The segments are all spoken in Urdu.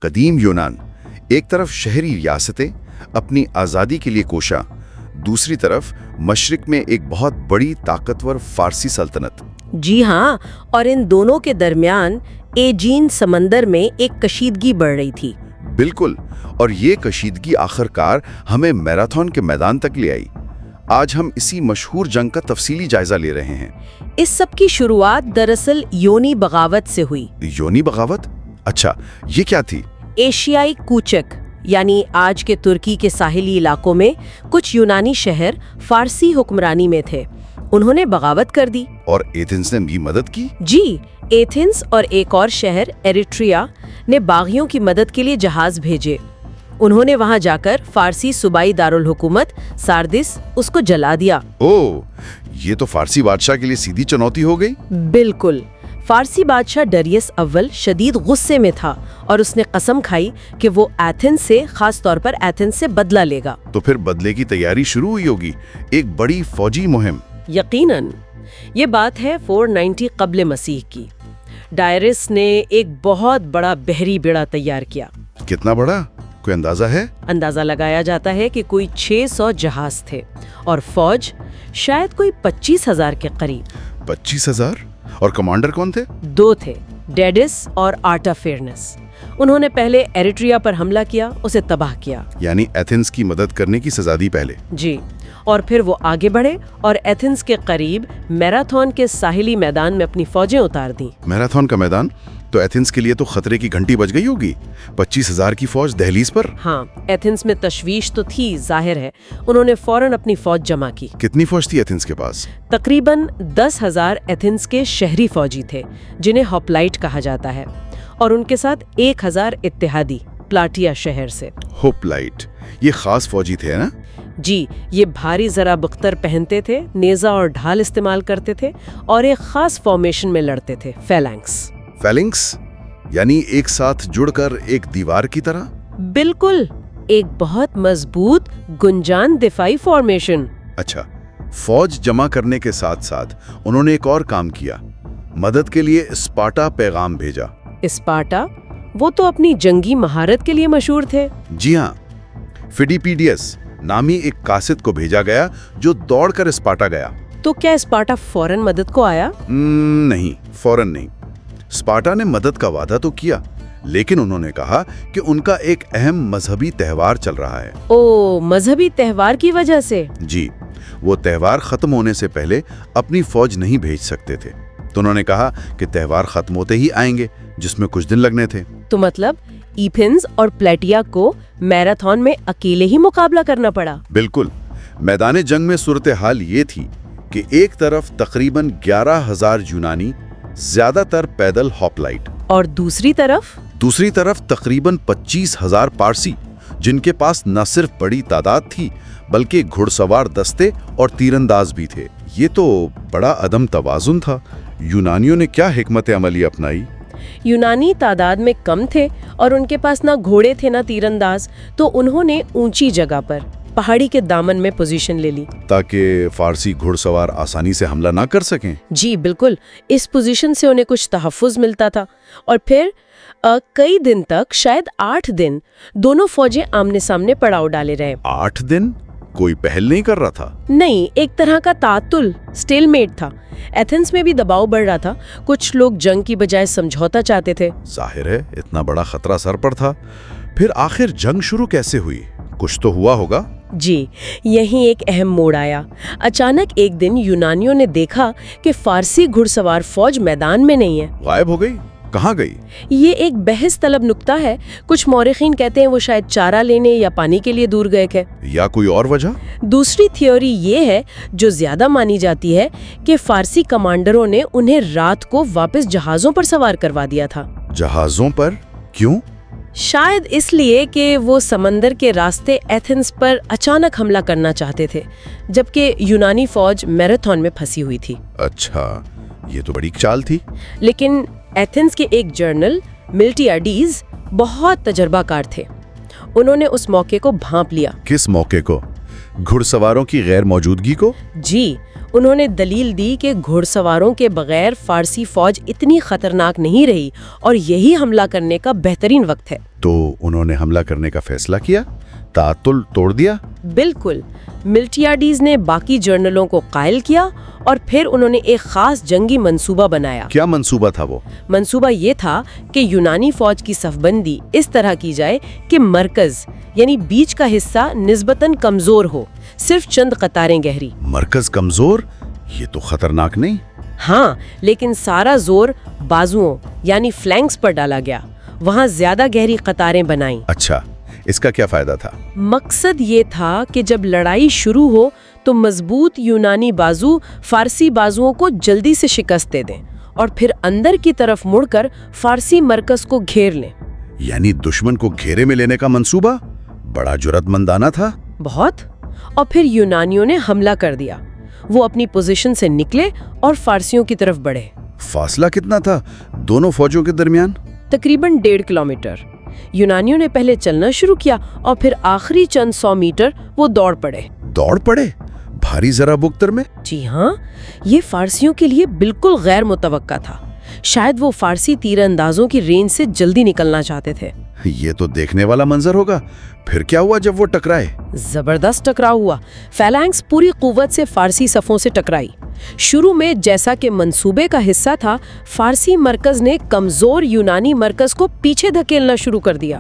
قدیم یونان، ایک طرف شہری ریاستیں اپنی آزادی کے لیے کوشاں، دوسری طرف مشرق میں ایک بہت بڑی طاقتور فارسی سلطنت۔ جی ہاں، اور ان دونوں کے درمیان ایجین سمندر میں ایک کشیدگی بڑھ رہی تھی۔ بالکل، اور یہ کشیدگی آخر کار ہمیں میراتھن کے میدان تک لے آئی۔ آج ہم اسی مشہور جنگ کا تفصیلی جائزہ لے رہے ہیں۔ اس سب کی شروعات دراصل یونی بغاوت سے ہوئی۔ یونی بغاوت؟ اچھا، یہ کیا تھی؟ ایشیائی کوچک، یعنی آج کے ترکی کے ساحلی علاقوں میں کچھ یونانی شہر فارسی حکمرانی میں تھے، انہوں نے بغاوت کر دی۔ اور ایتھنز نے بھی مدد کی؟ جی، ایتھنز اور ایک اور شہر ایریٹریا نے باغیوں کی مدد کے لیے جہاز بھیجے۔ انہوں نے وہاں جا کر فارسی صوبائی دارالحکومت ساردس اس کو جلا دیا۔ اوہ، یہ تو فارسی بادشاہ کے لیے سیدھی چنوتی ہو گئی۔ بالکل، فارسی بادشاہ ڈریس اول شدید غصے میں تھا اور اس نے قسم کھائی کہ وہ ایتھنز سے، خاص طور پر ایتھنز سے بدلہ لے گا۔ تو پھر بدلے کی تیاری شروع ہوئی ہوگی، ایک بڑی فوجی مہم۔ یقیناً، یہ بات ہے 490 قبل مسیح کی۔ ڈائرس نے ایک بہت بڑا بحری بیڑا تیار کیا۔ کتنا بڑا؟ کوئی اندازہ ہے؟ اندازہ لگایا جاتا ہے کہ کوئی 600 جہاز تھے اور فوج شاید کوئی 25,000 کے قریب۔ 25,000؟ اور کمانڈر کون تھے؟ دو تھے، ڈیڈس اور آرٹا فیرنس۔ انہوں نے پہلے ایریٹریا پر حملہ کیا، اسے تباہ کیا۔ یعنی ایتھنز کی مدد کرنے کی سزا دی پہلے؟ جی، اور پھر وہ آگے بڑھے اور ایتھنز کے قریب میراتھن کے ساحلی میدان میں اپنی فوجیں اتار دیں۔ میراتھن کا میدان تو ایتھنز کے لیے تو خطرے کی گھنٹی بج گئی ہوگی۔ 25,000 کی فوج دہلیز پر؟ ہاں، ایتھنز میں تشویش تو تھی، ظاہر ہے۔ انہوں نے فوراً اپنی فوج جمع کی۔ کتنی فوج تھی ایتھنز کے پاس؟ تقریباً 10,000 ایتھنز کے شہری فوجی تھے، جنہیں ہوپلائٹ کہا جاتا ہے، اور ان کے ساتھ 1,000 اتحادی پلاٹیا شہر سے۔ ہوپلائٹ، یہ خاص فوجی تھے نا؟ جی، یہ بھاری زرہ بختر پہنتے تھے، نیزہ اور ڈھال استعمال کرتے تھے اور ایک خاص فارمیشن میں لڑتے تھے، فیلنکس۔ فیلنکس یعنی ایک ساتھ جڑ کر ایک دیوار کی طرح؟ بالکل، ایک بہت مضبوط گنجان دفاعی فارمیشن۔ اچھا، فوج جمع کرنے کے ساتھ ساتھ انہوں نے ایک اور کام کیا، مدد کے لیے اسپارٹا پیغام بھیجا۔ اسپارٹا؟ وہ تو اپنی جنگی مہارت کے لیے مشہور تھے۔ جی ہاں، فیڈیپیڈیس نامی ایک قاصد کو بھیجا گیا جو دوڑ کر اسپارٹا گیا۔ تو کیا اسپارٹا فوراً مدد کو آیا؟ نہیں، فوراً نہیں۔ اسپارٹا نے مدد کا وعدہ تو کیا، لیکن انہوں نے کہا کہ ان کا ایک اہم مذہبی تہوار چل رہا ہے۔ اوہ، مذہبی تہوار کی وجہ سے؟ جی، وہ تہوار ختم ہونے سے پہلے اپنی فوج نہیں بھیج سکتے تھے، تو انہوں نے کہا کہ تہوار ختم ہوتے ہی آئیں گے، جس میں کچھ دن لگنے تھے۔ تو مطلب ایتھنز اور پلیٹیا کو میراتھن میں اکیلے ہی مقابلہ کرنا پڑا؟ بالکل، میدان جنگ میں صورتحال یہ تھی کہ ایک طرف تقریباً 11,000 یونانی، زیادہ تر پیدل ہوپلائٹ، اور دوسری طرف تقریباً 25,000 پارسی، جن کے پاس نہ صرف بڑی تعداد تھی بلکہ گھڑ سوار دستے اور تیرانداز بھی تھے۔ یہ تو بڑا عدم توازن تھا۔ یونانیوں نے کیا حکمت عملی اپنائی؟ یونانی تعداد میں کم تھے اور ان کے پاس نہ گھوڑے تھے نہ تیرانداز، تو انہوں نے اونچی جگہ پر پہاڑی کے دامن میں پوزیشن لے لی تاکہ فارسی گھڑ سوار آسانی سے حملہ نہ کر سکیں۔ جی بالکل، اس پوزیشن سے انہیں کچھ تحفظ ملتا تھا، اور پھر کئی دن تک، شاید 8 دن، دونوں فوجیں آمنے سامنے پڑاؤ ڈالے رہے۔ 8 دن؟ کوئی پہل نہیں کر رہا تھا؟ نہیں، ایک طرح کا تعطل، سٹیل میٹ تھا۔ ایتھنز میں بھی دباؤ بڑھ رہا تھا، کچھ لوگ جنگ کی بجائے سمجھوتا چاہتے تھے۔ ظاہر ہے، اتنا بڑا خطرہ سر پر تھا۔ پھر آخر جنگ شروع کیسے ہوئی؟ کچھ تو ہوا ہوگا؟ جی، یہیں ایک اہم موڑ آیا۔ اچانک ایک دن یونانیوں نے دیکھا کہ فارسی گھڑ سوار فوج میدان میں نہیں ہے۔ غائب ہو گئی؟ کہاں گئی؟ یہ ایک بحث طلب نکتہ ہے۔ کچھ مورخین کہتے ہیں وہ شاید چارہ لینے یا پانی کے لیے دور گئے تھے، یا کوئی اور وجہ؟ دوسری تھیوری یہ ہے، جو زیادہ مانی جاتی ہے، کہ فارسی کمانڈروں نے انہیں رات کو واپس جہازوں پر سوار کروا دیا تھا۔ جہازوں پر؟ کیوں؟ شاید اس لیے کہ وہ سمندر کے راستے ایتھنز پر اچانک حملہ کرنا چاہتے تھے، جبکہ یونانی فوج میراتھن میں پھنسی ہوئی تھی۔ اچھا، یہ تو بڑی چال تھی۔ لیکن ایتھنز کے ایک جنرل ملٹیاڈیز بہت تجربہ کار تھے، انہوں نے اس موقع کو بھانپ لیا۔ کس موقع کو؟ گھڑ سواروں کی غیر موجودگی کو؟ جی، انہوں نے دلیل دی کہ گھڑ سواروں کے بغیر فارسی فوج اتنی خطرناک نہیں رہی اور یہی حملہ کرنے کا بہترین وقت ہے۔ تو انہوں نے حملہ کرنے کا فیصلہ کیا، تعطل توڑ دیا؟ بالکل۔ ملٹیاڈیز نے باقی جرنلوں کو قائل کیا اور پھر انہوں نے ایک خاص جنگی منصوبہ بنایا۔ کیا منصوبہ تھا وہ؟ منصوبہ یہ تھا کہ یونانی فوج کی صف بندی اس طرح کی جائے کہ مرکز یعنی بیچ کا حصہ نسبتاً کمزور ہو، صرف چند قطاریں گہری۔ مرکز کمزور؟ یہ تو خطرناک نہیں؟ ہاں، لیکن سارا زور بازوؤں یعنی فلینکس پر ڈالا گیا، وہاں زیادہ گہری قطاریں بنائیں۔ اچھا، اس کا کیا فائدہ تھا؟ مقصد یہ تھا کہ جب لڑائی شروع ہو تو مضبوط یونانی بازو فارسی بازوؤں کو جلدی سے شکست دے دیں اور پھر اندر کی طرف مڑ کر فارسی مرکز کو گھیر لیں۔ یعنی دشمن کو گھیرے میں لینے کا منصوبہ بڑا جرأت مندانہ تھا۔ بہت۔ اور پھر یونانیوں نے حملہ کر دیا، وہ اپنی پوزیشن سے نکلے اور فارسیوں کی طرف بڑھے۔ فاصلہ کتنا تھا دونوں فوجوں کے درمیان؟ تقریباً 1.5 کلومیٹر۔ یونانیوں نے پہلے چلنا شروع کیا اور پھر آخری چند 100 میٹر وہ دوڑ پڑے۔ دوڑ پڑے؟ بھاری ذرا بختر میں؟ جی ہاں، یہ فارسیوں کے لیے بالکل غیر متوقع تھا۔ شاید وہ فارسی تیر اندازوں کی رینج سے جلدی نکلنا چاہتے تھے۔ یہ تو دیکھنے والا منظر ہوگا۔ پھر کیا ہوا جب وہ ٹکرائے؟ زبردست ٹکراؤ ہوا۔ فیلانکس پوری قوت سے فارسی صفوں سے ٹکرائی۔ شروع میں جیسا کہ منصوبے کا حصہ تھا، فارسی مرکز نے کمزور یونانی مرکز کو پیچھے دھکیلنا شروع کر دیا۔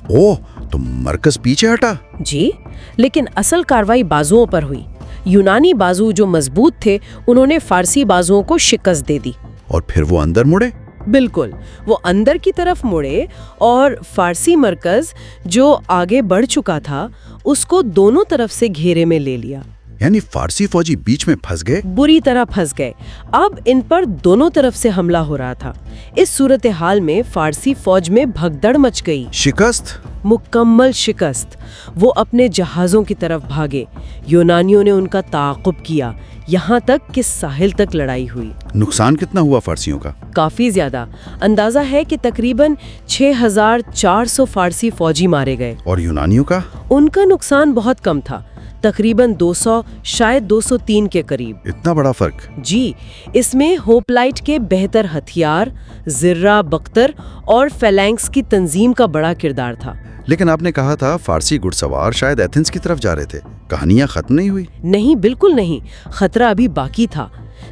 اوہ، تو مرکز پیچھے ہٹا؟ جی، لیکن اصل کاروائی بازوؤں پر ہوئی۔ یونانی بازو جو مضبوط تھے انہوں نے فارسی بازوؤں کو شکست دے دی۔ اور پھر وہ اندر مڑے؟ بالکل، وہ اندر کی طرف مڑے اور فارسی مرکز جو آگے بڑھ چکا تھا اس کو دونوں طرف سے گھیرے میں لے لیا۔ یعنی فارسی فوجی بیچ میں پھنس گئے؟ بری طرح پھنس گئے۔ اب ان پر دونوں طرف سے حملہ ہو رہا تھا۔ اس صورتحال میں فارسی فوج میں بھگدڑ مچ گئی۔ شکست؟ مکمل شکست۔ وہ اپنے جہازوں کی طرف بھاگے۔ یونانیوں نے ان کا تعاقب کیا، یہاں تک کہ ساحل تک لڑائی ہوئی۔ نقصان کتنا ہوا فارسیوں کا؟ کافی زیادہ۔ اندازہ ہے کہ تقریباً 6400 فارسی فوجی مارے گئے۔ اور یونانیوں کا؟ ان کا نقصان بہت کم تھا، تقریباً 200 شاید 203 کے قریب۔ اتنا بڑا فرق؟ جی، اس میں ہوپلائٹ کے بہتر ہتھیار، زرہ بختر اور فیلانکس کی تنظیم کا بڑا کردار تھا۔ لیکن آپ نے کہا تھا فارسی گھڑ سوار شاید ایتھنز کی طرف جا رہے تھے، کہانیاں ختم نہیں ہوئی؟ نہیں، بالکل نہیں، خطرہ ابھی باقی تھا۔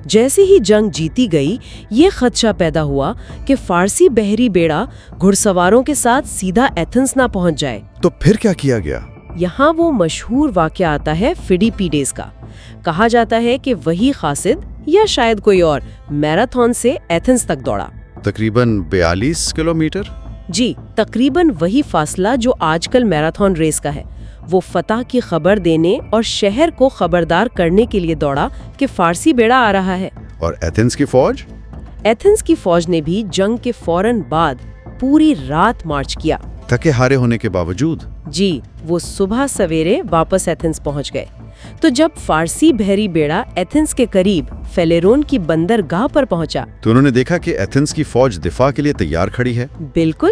جیسے ہی جنگ جیتی گئی، یہ خدشہ پیدا ہوا کہ فارسی بحری بیڑا گھڑ سواروں کے ساتھ سیدھا ایتھنز نہ پہنچ جائے۔ تو پھر کیا کیا گیا؟ یہاں وہ مشہور واقعہ آتا ہے فیڈیپیڈیز کا۔ کہا جاتا ہے کہ وہی قاصد یا شاید کوئی اور میراتھن سے ایتھنز تک دوڑا۔ تقریباً 42 کلومیٹر؟ جی، تقریباً وہی فاصلہ جو آج کل میراتھن ریس کا ہے۔ وہ فتح کی خبر دینے اور شہر کو خبردار کرنے کے لیے دوڑا کہ فارسی بیڑا آ رہا ہے۔ اور ایتھنز کی فوج؟ ایتھنز کی فوج نے بھی جنگ کے فوراً بعد پوری رات مارچ کیا۔ تھکے ہارے ہونے کے باوجود؟ جی، وہ صبح سویرے واپس ایتھنز پہنچ گئے۔ تو جب فارسی بحری بیڑا ایتھنز کے قریب فیلیرون کی بندرگاہ پر پہنچا تو انہوں نے دیکھا کہ ایتھنز کی فوج دفاع کے لیے تیار کھڑی ہے۔ بالکل،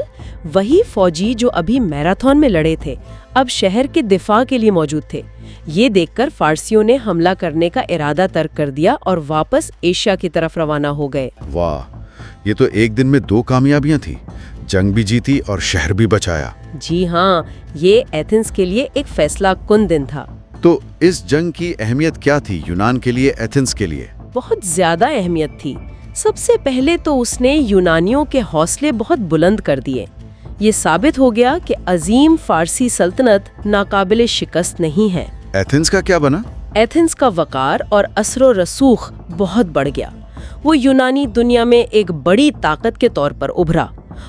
وہی فوجی جو ابھی میراتھن میں لڑے تھے اب شہر کے دفاع کے لیے موجود تھے۔ یہ دیکھ کر فارسیوں نے حملہ کرنے کا ارادہ ترک کر دیا اور واپس ایشیا کی طرف روانہ ہو گئے۔ واہ، یہ تو ایک دن میں 2 کامیابیاں تھیں، جنگ بھی جیتی اور شہر بھی بچایا۔ جی ہاں، یہ ایتھنز کے لیے ایک فیصلہ کن دن تھا۔ تو اس جنگ کی اہمیت کیا تھی یونان کے لیے، ایتھنز کے لیے؟ بہت زیادہ اہمیت تھی۔ سب سے پہلے تو اس نے یونانیوں کے حوصلے بہت بلند کر دیے۔ یہ ثابت ہو گیا کہ عظیم فارسی سلطنت ناقابل شکست نہیں ہے۔ ایتھنز کا کیا بنا؟ ایتھنز کا وقار اور اثر و رسوخ بہت بڑھ گیا۔ وہ یونانی دنیا میں ایک بڑی طاقت کے طور پر ابھرا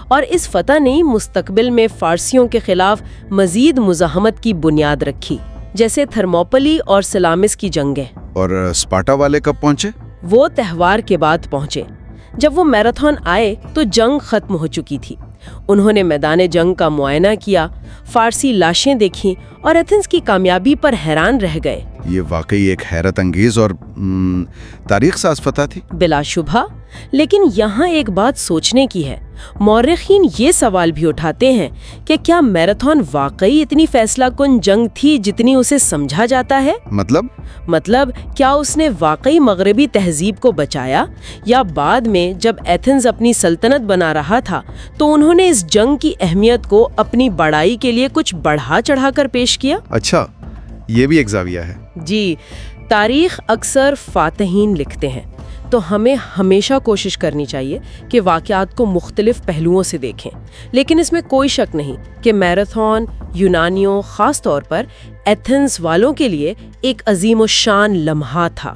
اور اس فتح نے مستقبل میں فارسیوں کے خلاف مزید مزاحمت کی بنیاد رکھی، جیسے تھرموپلی اور سلامس کی جنگیں۔ اور اسپارٹا والے کب پہنچے؟ وہ تہوار کے بعد پہنچے۔ جب وہ میراتھن آئے تو جنگ ختم ہو چکی تھی۔ انہوں نے میدان جنگ کا معائنہ کیا، فارسی لاشیں دیکھیں اور ایتھنز کی کامیابی پر حیران رہ گئے۔ یہ واقعی ایک حیرت انگیز اور تاریخ ساز فتح تھی۔ بلا شبہ، لیکن یہاں ایک بات سوچنے کی ہے، مورخین یہ سوال بھی اٹھاتے ہیں کہ کیا میراتھن واقعی اتنی فیصلہ کن جنگ تھی جتنی اسے سمجھا جاتا ہے؟ مطلب کیا اس نے واقعی مغربی تہذیب کو بچایا، یا بعد میں جب ایتھنز اپنی سلطنت بنا رہا تھا تو انہوں نے اس جنگ کی اہمیت کو اپنی بڑائی کے لیے کچھ بڑھا چڑھا کر پیش کیا؟ اچھا، یہ بھی ایک زاویہ ہے۔ جی، تاریخ اکثر فاتحین لکھتے ہیں، تو ہمیں ہمیشہ کوشش کرنی چاہیے کہ واقعات کو مختلف پہلوؤں سے دیکھیں، لیکن اس میں کوئی شک نہیں کہ میراتھن یونانیوں، خاص طور پر ایتھنز والوں کے لیے ایک عظیم الشان لمحہ تھا۔